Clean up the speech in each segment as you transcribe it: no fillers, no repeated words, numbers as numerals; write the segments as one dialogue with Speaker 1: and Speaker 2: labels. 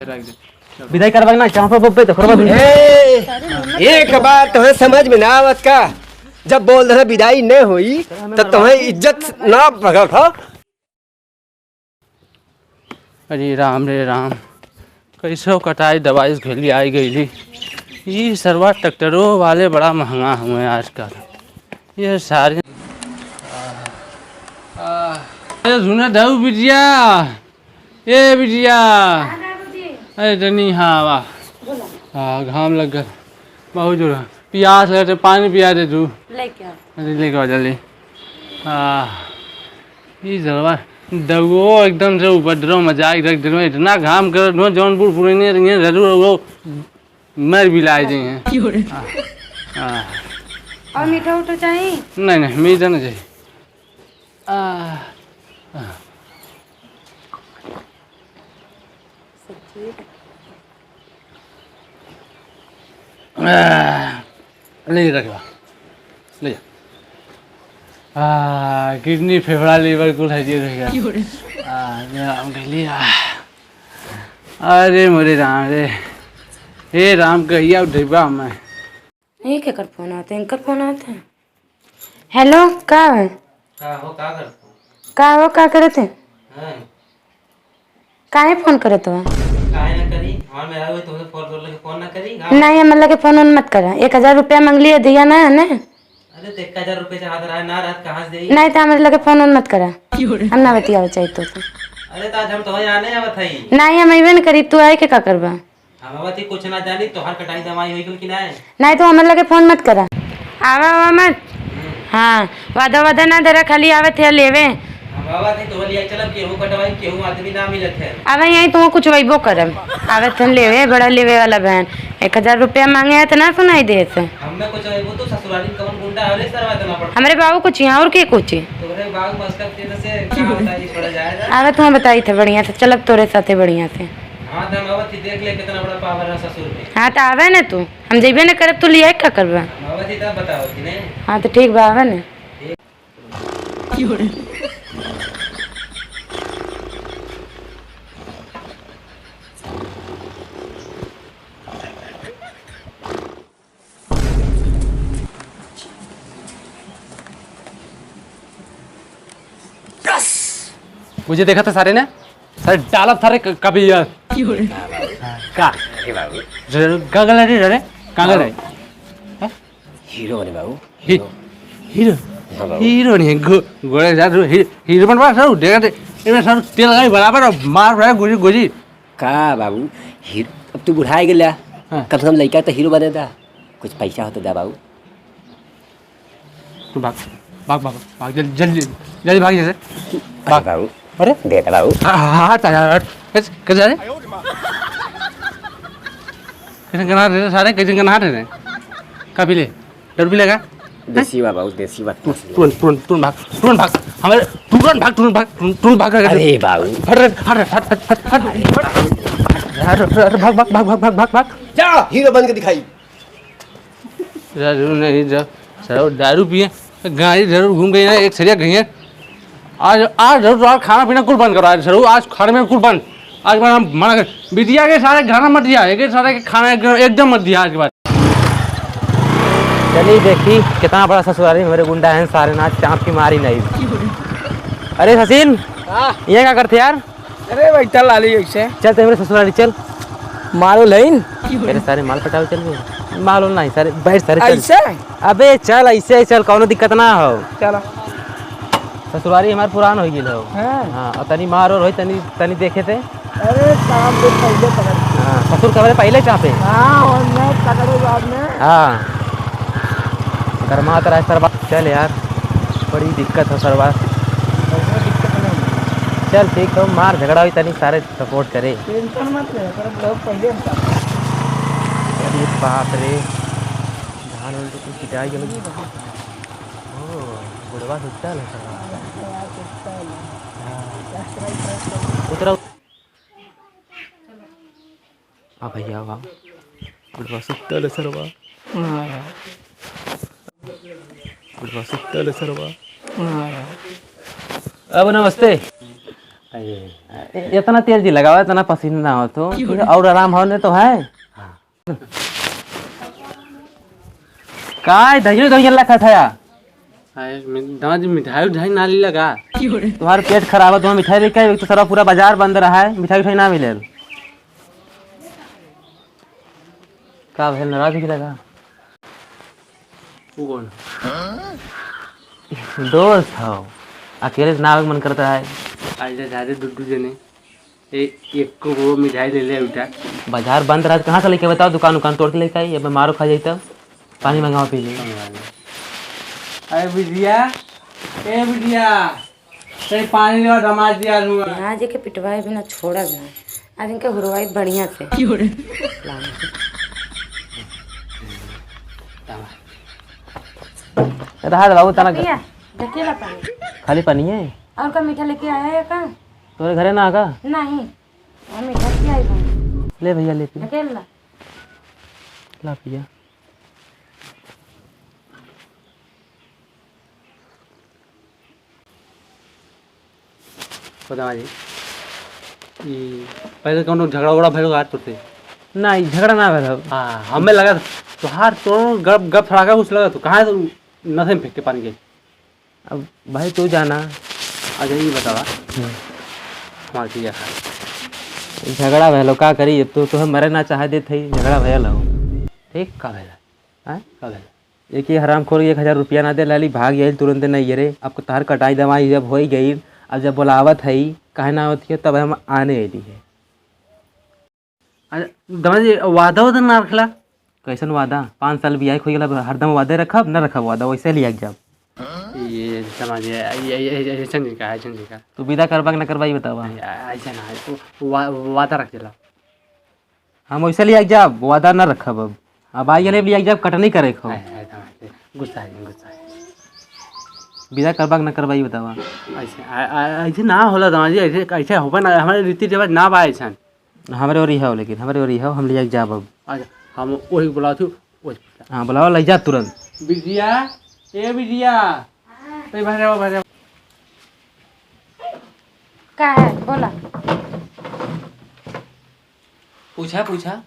Speaker 1: विदाई करवा ना चांपा बब्बे तो करवा दूं।
Speaker 2: एक बात तुम्हें समझ में ना आवत का, जब बोल रहे विदाई नहीं हुई तो तुम्हें इज्जत ना भगत हो।
Speaker 1: अरे राम रे राम, कैसे कटाई दवाई घेली आई गई। ये सरवा ट्रैक्टरों वाले बड़ा महंगा हुए आजकल। ये सारे सुना दाऊ बिटिया, ये बिटिया, अरे टनी हाँ वाह, हाँ घाम लग गया बहुत जोर, प्यास लगे पानी पिया दे तू। अरे लेके आ जल्दी। ये जलवा दगो एकदम से उपद्रव मजाक रख दे, इतना घाम कर दो जौनपुर पुराने रंगे जरूर वो मर भी लाए हैं।
Speaker 3: और मीठा उठा चाहिए?
Speaker 1: नहीं नहीं मीठा नहीं चाहिए। ले रखा ले जा। किडनी फेफड़ा लीवर कुल है जी रहेगा। राम लिया। अरे मोरे राम रे, हे राम कहिया उठेबा मैं।
Speaker 3: ये क्या कर फोन आते हैं, इनका फोन आते हैं। हेलो का है? का करे थे? काहे फोन करे तो? नहीं हमें लगे फोन मत करा। 1000 रुपया मांग लिया दिया ना है ना।
Speaker 4: अरे तो 1000 रुपये चाहत रहा ना रात कहाँ से दे?
Speaker 3: नहीं तो हमें लगे फोन मत करा, हम ना बतिया चाहिए तो।
Speaker 4: अरे तो आज हम तो आने आवत हई।
Speaker 3: नहीं हम अइबे न करी, तू आए के का करबा?
Speaker 4: हम आवत ही कुछ ना जानी, तोहार कटाई दवाई होई कुल कि ना?
Speaker 3: नहीं तो हमें लगे फोन मत करा। आवा मत। हाँ वादा ना दे रहा, खाली आवे थे लेवे।
Speaker 4: हम आवत ही तो बोली आई चलब केहू कटवाई केहू आदमी ना मिलत है।
Speaker 3: आवे यहीं तो कुछ वैबो करम। आवे थे लेवे, बड़ा लेवे वाला बहन 1000 रुपया मांगे है तो ना सुनाई दे से।
Speaker 4: हमें कुछ वो तो ससुराली कवन गुंडा हरे सरवा देना पड़ता।
Speaker 3: हमारे बाबू कुछ यहाँ और के कुछ
Speaker 4: तोरे बाबू मस्कत के से का होता है छोड़ा जाएगा।
Speaker 3: आवे तो बताई थे बढ़िया से, चलब तोरे साथे बढ़िया से।
Speaker 4: हां तो हम आवत ही देख ले कितना बड़ा पावर है ससुर में।
Speaker 3: हाँ तो आवे ना तू, हम जेबे न करब तू लिया का करबा?
Speaker 4: हम आवत ही तब बताओ कि नहीं।
Speaker 3: हाँ तो ठीक बा आवे ना।
Speaker 1: मुझे देखा था सारे ने, सारे डाला थारे कभी यार का कागल है रे कागल है।
Speaker 2: हीरो ने बाबू,
Speaker 1: हीरो हीरो नहीं गोरे जा हीरो बनवा सर देखा थे इनमें सर तेल लगाई बराबर और मार रहा है गोजी गोजी
Speaker 2: का बाबू हीरो। अब तू बुढ़ा गया, कम से कम लड़का तो हीरो बने था, कुछ पैसा हो तो दे बाबू।
Speaker 1: तू भाग भाग भाग भाग जल्दी जल्दी जल्दी भाग जैसे
Speaker 2: भाग बाबू।
Speaker 1: अरे
Speaker 2: देता बाबू।
Speaker 1: हाँ यार कैसे जा रहे कैसे गना रहे सारे, कैसे गना रहे कभी ले डर भी लगा।
Speaker 2: देसी बाबू देसी बात।
Speaker 1: तुरंत भाग हमारे तुरंत भाग।
Speaker 2: अरे बाबू
Speaker 1: भाग
Speaker 2: जा, हीरो बन के दिखाई।
Speaker 1: नहीं सर दारू पिए गाड़ी जरूर घूम गई ना, एक सरिया गई है। आज जरूर खाना पीना कुल बंद करो, आज जरूर आज खाने में कुल बंद। आज बार हम मना कर बिटिया के सारे खाना मत दिया, एक सारे के खाना एकदम मत दिया आज के बाद। चलिए देखी कितना बड़ा ससुराली मेरे गुंडा है, सारे नाच चाँप की मारी नहीं। अरे हसीन ये क्या करते यार?
Speaker 2: अरे बैठा लाली ऐसे
Speaker 1: चल तो मेरे ससुराली चल,
Speaker 2: मारो लाइन
Speaker 1: मेरे सारे माल पटाओ चल गए। मालूम नहीं सारे बैठ सारे
Speaker 2: ऐसे।
Speaker 1: अबे चल ऐसे चल, कोनो दिक्कत ना हो।
Speaker 2: चलो
Speaker 1: ससुराली हमारे पुरान हो गई हो। हाँ और तनी मार और तनी तनी देखे थे।
Speaker 2: अरे काम तो पहले पकड़।
Speaker 1: हाँ ससुर खबर पहले चाहते।
Speaker 2: हाँ और मैं पकड़ो बाद में।
Speaker 1: हाँ गरमा तरह सरवा चल यार, बड़ी दिक्कत है सरवा। चल ठीक हो, मार झगड़ा हुई तनी सारे सपोर्ट करे।
Speaker 2: टेंशन मत ले, लोग पहले
Speaker 1: अरे बाप रे धान उल्टी कुछ पिटाई गई। ओ बुढ़वा सुतल है सरवा। उतरा आ भैया वाह बुढ़वा सुतल है सरवा। बुढ़वा सुतल है सरवा। अब नमस्ते।
Speaker 4: इतना तेल जी लगाओ, इतना पसीना ना हो तो और आराम होने तो है। काय दही दही रखा था यार,
Speaker 1: दामाजी मिठाई उठाई नाली लगा।
Speaker 4: तुम्हारा पेट खराब है, तुम्हें मिठाई लेके आए, तो सारा पूरा बाजार बंद रहा है, मिठाई उठाई ना मिले। का भेल, नाराज भी लगा?
Speaker 1: वो कौन?
Speaker 4: दोस्त हो, अकेले से ना आवे मन करता है।
Speaker 1: आज जाते दुड्डू जने एक को वो मिठाई ले ले उठा।
Speaker 4: बाजार बंद रहा, कहाँ से लेके बताओ? दुकान उकान तोड़ के लेके आई, अब मारो खा जाता, पानी मंगाओ पी ले।
Speaker 1: अरे बिटिया, ए बिटिया, कहीं पानी ले दामाद दिया लूंगा।
Speaker 3: यहाँ जे के पिटवाए बिना छोड़ा जाए, आज इनके हुरवाई बढ़िया से।
Speaker 4: रहा बाबू तना
Speaker 3: भैया ढकेला पानी
Speaker 4: खाली पानी है।
Speaker 3: और का मीठा लेके आया है का?
Speaker 4: तोरे घरे ना आगा?
Speaker 3: नहीं, और मीठा क्या आई पानी?
Speaker 4: ले भैया ले पी,
Speaker 3: ढकेला
Speaker 4: ला पिया।
Speaker 1: दामाजी पहले कौन झगड़ा उगड़ा भैल हाथ तुरते?
Speaker 4: नहीं झगड़ा ना भेल।
Speaker 1: हाँ हमें लगा तो हाथ तो गप गप फड़ाका कुछ लगा तो कहाँ नशे में फेंक के पानी के।
Speaker 4: अब भाई तू जाना।
Speaker 1: अच्छा ये बतावा हमारे पिया खा
Speaker 4: झगड़ा भेलो का करी, अब तो तुम्हें मरे ना चाहे दे थी, झगड़ा भेल हो। ठीक
Speaker 1: का भेला
Speaker 4: है
Speaker 1: का भेला?
Speaker 4: एक ही हराम खोर 1000 रुपया ना दे लाली, भाग गई तुरंत नहीं रे। आपको तार कटाई दवाई जब हो गई, अब जब बुलावत है कहे ना होती है, तब हम आने अली है।
Speaker 1: दामाजी वादा वादा ना रखला?
Speaker 4: कैसन वादा? 5 साल बियाह खोई गला, हरदम वादे रखब न रखब वादा, वैसे लिया जब
Speaker 1: ये दामाजी ऐसा नहीं का, ऐसा नहीं का।
Speaker 4: तू विदा करबा न करबा बतावा।
Speaker 1: ऐसा ना है, वादा रख चला।
Speaker 4: हम वैसे लिया जब वादा न रखब, अब आई गले लिया जब कटनी करे खो।
Speaker 1: गुस्सा है गुस्सा है।
Speaker 4: विदा करबा न करबा बतावा।
Speaker 1: ऐसे ना होला दामाजी, ऐसे ऐसे हो ना, हमारे रीति रिवाज ना बा ऐसा।
Speaker 4: हमारे ओरी हो, लेकिन हमारे ओरी हो, हम लिया जाब अब।
Speaker 1: अच्छा हम वही बुलाते।
Speaker 4: हाँ बुलाओ, ले जा तुरंत।
Speaker 1: बिटिया, ए बिटिया, बाहर
Speaker 3: का है बोला?
Speaker 4: पूछा पूछा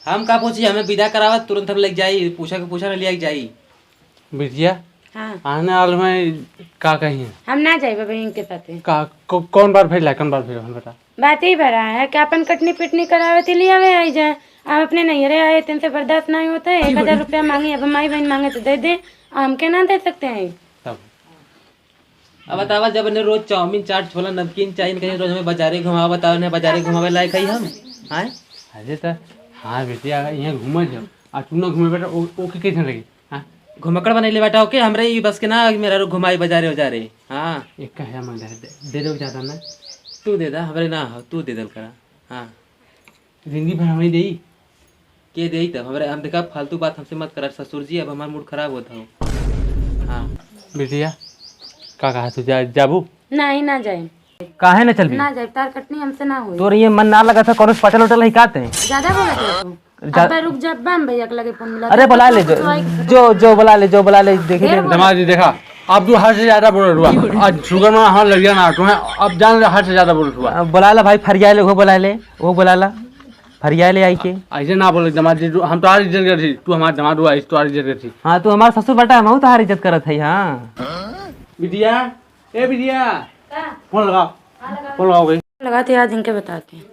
Speaker 4: हम का पूछी, हमें विदा करावत तुरंत हम लेके जाई, पूछा के पूछा न लिया जाई।
Speaker 1: बिटिया
Speaker 3: हाँ
Speaker 1: आने वाले में का कही है?
Speaker 3: हम ना जाए बाबा इनके साथ।
Speaker 1: कौन बार भेज ला, कौन बार भेज हम बता। बात
Speaker 3: ही भरा है कि अपन कटनी पिटनी करावे थी लिया वे आई जाए। आप अपने नैहरे आए थे, इनसे बर्दाश्त नहीं होता है। 1000 रुपया मांगे, अब माई बहन मांगे तो दे दे, हमके ना दे सकते हैं।
Speaker 1: तब
Speaker 4: अब बतावा, जब ने रोज चाउमीन चाट छोला नमकीन चाहिए, कहीं रोज हमें बाजारे घुमावा, बताओ ने बाजारे घुमावे लायक है हम? हैं
Speaker 1: अरे तो हाँ बेटिया यहाँ घूमे जाओ, आ तू ना घूमे बेटा ओके कैसे लगी? हाँ
Speaker 4: घुमकड़ बनैले बेटा ओके, हमरे ई बस के ना मेरा घुमाई बाजारे उजारे। हाँ
Speaker 1: एक का है मांग दे दो ज़्यादा ना,
Speaker 4: तू दे दा, हमरे ना हो, तू दे दल करा। हाँ
Speaker 1: जिंदगी भर हमें दे
Speaker 4: के दे तब हमरे, हम देखा फालतू बात हमसे मत करा ससुर जी, अब हमारा मूड खराब होता हो। हाँ
Speaker 1: बेटिया का कहा तू जाबू?
Speaker 3: नहीं ना जाए,
Speaker 4: काहे न चल भी
Speaker 3: ना जाए, तार कटनी हमसे ना हुई।
Speaker 4: तोर ये मन ना लगा था, कौन पटल उटल ही काते हैं?
Speaker 3: ज्यादा बोला था तू। अब रुक जा, बम भैया के लगे फोन मिला।
Speaker 4: अरे बुला ले, जो बुला ले, जो बुला ले, देखे
Speaker 1: दमाजी देखा अब तू हद से ज्यादा बोल रहा, आज शुगर में हाँ लग गया ना तुम्हें, अब जान हद से ज्यादा बोल रहा।
Speaker 4: बुला ला भाई, फरिया ले, वो बुला ले, वो बुला ला, फरिया ले आई के।
Speaker 1: ऐसे ना बोले दमाजी, हम तुम्हारी इज्जत करती, तू हमारे दमाद हुआ, तुम्हारी इज्जत करती।
Speaker 4: हाँ तू हमारा ससुर बेटा, हम तुम्हारी इज्जत करत है। हाँ
Speaker 1: बिटिया, ए बिटिया फोन लगाओ, फोन लगाओ भाई।
Speaker 3: लगाते आज इनके बताते हैं।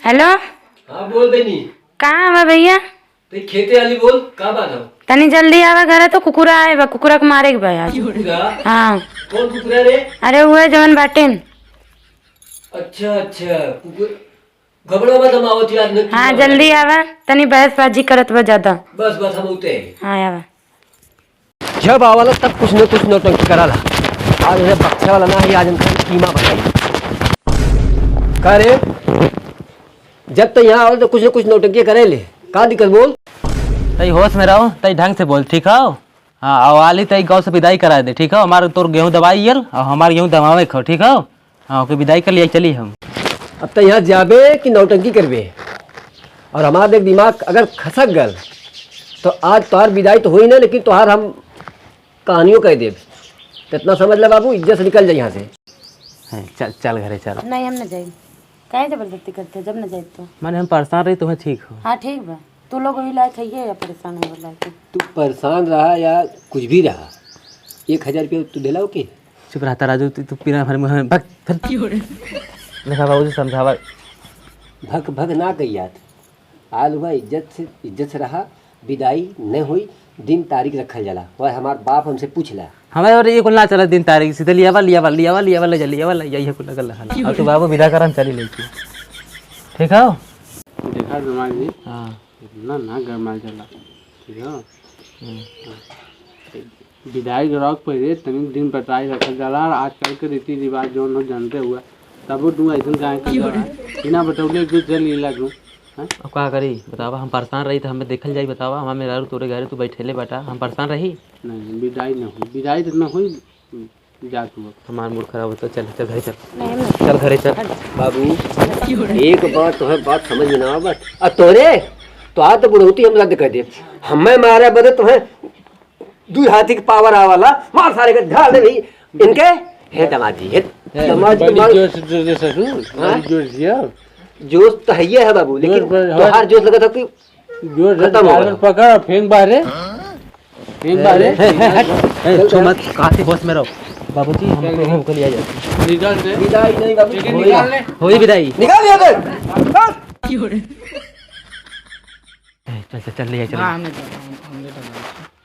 Speaker 3: हेलो
Speaker 2: हाँ बोल बेनी,
Speaker 3: कहाँ आवा भैया?
Speaker 2: तो खेते वाली बोल, का बात हो?
Speaker 3: तनी जल्दी आवा घर, तो कुकुरा आए बा, कुकुरा को मारे के भाई आज। हाँ
Speaker 2: कौन कुकुरा रे?
Speaker 3: अरे हुए जवन बाटेन।
Speaker 2: अच्छा अच्छा, घबरा मत, हम आवत याद न।
Speaker 3: हाँ जल्दी आवा, तनी बहसबाजी करत बा ज्यादा।
Speaker 2: बस बस हम उते।
Speaker 3: हाँ आवा।
Speaker 2: जब आवाला तब कुछ न कुछ नौटंकी कराला। आज उन्हें बक्से वाला ना ही, आज उनका कीमा बताई। का रे, जब तो यहाँ आओ तो कुछ न कुछ नौटंकी करे ले, का दिक्कत बोल?
Speaker 4: तई होश में रहो, तई ढंग से बोल, ठीक हो? हाँ आवाली तई गाँव से विदाई करा दे, ठीक हो? हमारे तोर गेहूँ दवाई यल और हमारे गेहूँ दवावे खो, ठीक हो? हाँ ओके विदाई कर लिया, चलिए हम।
Speaker 2: अब तो यहाँ जाबे कि नौटंकी करबे? और हमारा देख दिमाग अगर खसक गल तो आज तोहार विदाई तो हुई ना, लेकिन तोहार हम कहानियों कह देब। तो इतना समझ ले बाबू, इज्जत से निकल जाए यहाँ से।
Speaker 4: चल चल घरे चल।
Speaker 3: नहीं हम न जाए, काहे जबरदस्ती करते हो, जब न जाए तो।
Speaker 4: मैंने हम परेशान रही तुम्हें ठीक हो।
Speaker 3: हाँ ठीक बा, तू लोग वही लायक है या परेशान हो लायक?
Speaker 2: तू परेशान रहा या कुछ भी रहा, 1000 रुपये तू दिलाओ के।
Speaker 4: चुप रहता राजू, तू पीना भर में भग देखा बाबू जी समझावा।
Speaker 2: भग भग ना कहियात, आल हुआ इज्जत से रहा, विदाई न हुई, दिन तारीख रखल जाला। और हमार बाप हमसे पूछला
Speaker 4: हमारे और ये कुल ना चला दिन तारीख सीधे लिया वाला यही कुल लगल रहा। अब तो बाबू विदा कर हम चली लेके, ठीक है।
Speaker 1: देखा जमाल जी,
Speaker 4: हाँ
Speaker 1: इतना ना गरमाल चला, ठीक है। विदाई के रॉक पहले तनी दिन बताई रखल जाला। और आजकल के रीति रिवाज जो न जानते हुआ तब तू ऐसा गाय कर बिना बतौले जो चल लीला तू।
Speaker 4: अब क्या करी बतावा, हम परेशान रही तो हमें देखल जाई बतावा। हमारे मेरा तोरे घरे तू बैठेले बेटा, हम परेशान रही।
Speaker 1: नहीं विदाई न हुई, विदाई तो न हुई, जा तू अब।
Speaker 4: हमारा मूड खराब होता, चल चल घरे चल,
Speaker 3: नहीं हम न
Speaker 4: चल घरे चल।
Speaker 2: बाबू एक बात तो है, बात समझ में ना बस अब तोरे तो आ तो बुढ़ौती हम रद्द कर दे। हमें मारा बदे तुम्हें 2 हाथी के पावर आवाला मार सारे के ढाल दे भाई इनके। हे दमाद जी, हे दमाद जी,
Speaker 1: बड़ी जोर से ससुर, बड़ी जोर से अब।
Speaker 2: जोश तो है ही है बाबू, लेकिन तोहार जोश लगा था कि
Speaker 1: जोर से
Speaker 2: खत्म हो
Speaker 1: डाल
Speaker 2: गया।
Speaker 1: पकड़ और फेंक बाहरे, फेंक बाहरे।
Speaker 4: मत कहाँ से होश में रहो बाबूजी, हमको लिया जाए।
Speaker 1: निकाल दे,
Speaker 2: विदाई नहीं बाबू,
Speaker 1: लेकिन निकाल ले।
Speaker 4: होई विदाई।
Speaker 2: निकाल यहाँ से।
Speaker 4: चल चल चल ले चल।
Speaker 3: हाँ हमने जाना,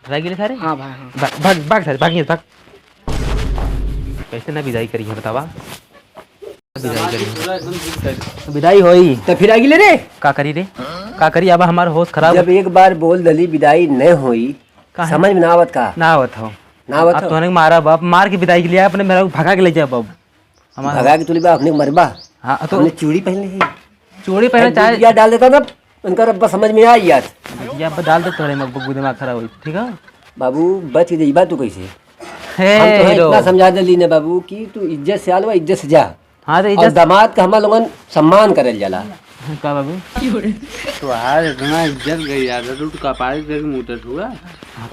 Speaker 4: रह गए सारे।
Speaker 3: हाँ भाई हाँ।
Speaker 4: भाग भाग भाग सारे भाग भाग। कैसे ना विदाई करी है बतावा, विदाई करी विदाई होई
Speaker 2: तो फिर आगे ले रे।
Speaker 4: का करी रे, का करी। अब हमारा होश खराब
Speaker 2: जब एक बार बोल दली विदाई न हुई,
Speaker 4: काहे?
Speaker 2: समझ में ना आवत का
Speaker 4: ना आवत हो।
Speaker 2: ना आवत
Speaker 4: अब
Speaker 2: हो।
Speaker 4: तूने मारा बाप, मार के विदाई के लिए अपने मेरा भगा के ले जाए बाबू हमारा।
Speaker 2: भगा के तुली बा अपने मरबा।
Speaker 4: हाँ तो
Speaker 2: हमने चूड़ी पहन ली,
Speaker 4: चोरी पहले चाहे
Speaker 2: या डाल देता ना, उनका रब्बा समझ में आई यार।
Speaker 4: या डाल दे तोरे में दिमाग खराब हुई, ठीक है।
Speaker 2: बाबू बच के जाइबा तू कैसे।
Speaker 4: हे
Speaker 2: हम तो
Speaker 4: हीरो।
Speaker 2: इतना समझा दली ने बाबू कि तू इज्जत से आलवा, इज्जत से जा।
Speaker 4: हाँ तो
Speaker 2: और
Speaker 4: इज्जत
Speaker 2: दामाद का हम लोगन सम्मान करल जाला।
Speaker 4: का बाबू।
Speaker 1: तो आज इतना इज्जत गई यार, रूट का पारी देख मुंह हुआ।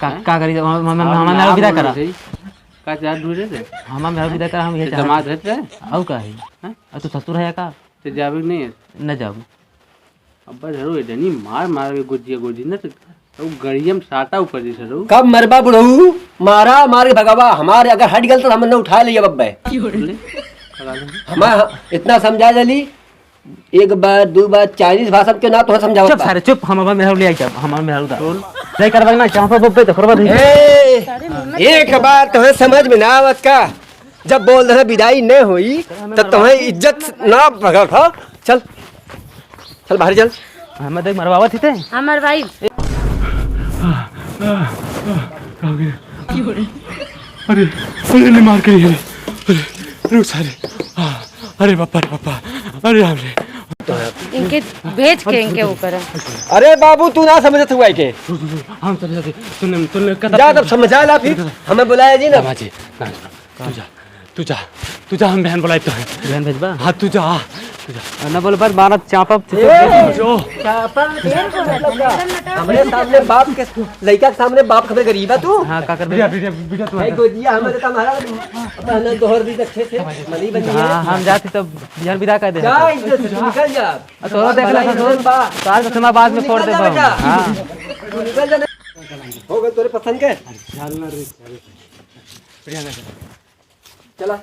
Speaker 4: का करी हमारा विदा करा,
Speaker 1: का चार ढूंढे थे
Speaker 4: हमारा विदा करा। हम ये
Speaker 1: जमात है
Speaker 4: औ का है। और तू ससुर है का,
Speaker 1: तो जावे नहीं है।
Speaker 4: न जाओ।
Speaker 1: अब बस हरो इतनी मार मार के गुजिया गोजी ना तो गड़ियम साटा ऊपर जी सरो।
Speaker 2: कब मरबा बुढ़ऊ, मारा मार के भगावा। हमारे अगर हट गल तो हमने उठा लिया बब्बे। हम इतना समझा दली, एक बार 2 बार चाइनीज भाषा के ना तो समझाओ।
Speaker 4: चुप सारे चुप, हम मेरा ले आई हमारा मेरा उधर नहीं करवा ना चाह पे तो करवा दे।
Speaker 2: एक बार तुम्हें समझ में ना आवत का, जब बोल रहे विदाई न हुई तो तुम्हें इज्जत ना भगा था। चल चल बाहर चल।
Speaker 4: हम देख मरवावा थी थे
Speaker 3: हमार भाई
Speaker 1: अरे अरे ले मार के अरे रुक सारे। अरे पापा, अरे पापा, अरे राम रे।
Speaker 3: इनके भेज के इनके ऊपर।
Speaker 2: अरे बाबू तू ना समझत हुआ के,
Speaker 1: हम चले जाते। तूने
Speaker 2: जा तब समझा ला, फिर हमें बुलाया जी ना।
Speaker 1: जी ना तू जा हम बहन बुलाई तो है।
Speaker 4: बहन भेजबा।
Speaker 1: हाँ तू जा
Speaker 4: ना बोल पर बारह चापा
Speaker 1: जो
Speaker 2: हमारे सामने बाप के, लड़का के सामने बाप खबर गरीब है तू।
Speaker 4: हाँ का कर
Speaker 1: बेटा तू
Speaker 2: भाई गोदिया हमें देता महाराज, अपना दोहर दी अच्छे से मनी बनी है।
Speaker 4: हाँ हम जाते तब बिहान विदा कर दे।
Speaker 2: जा इज्जत से तू निकल जा।
Speaker 4: तो देख ला साल तो बाद में छोड़ दे। हाँ
Speaker 2: तू निकल जा। हो गए तेरे पसंद के। चला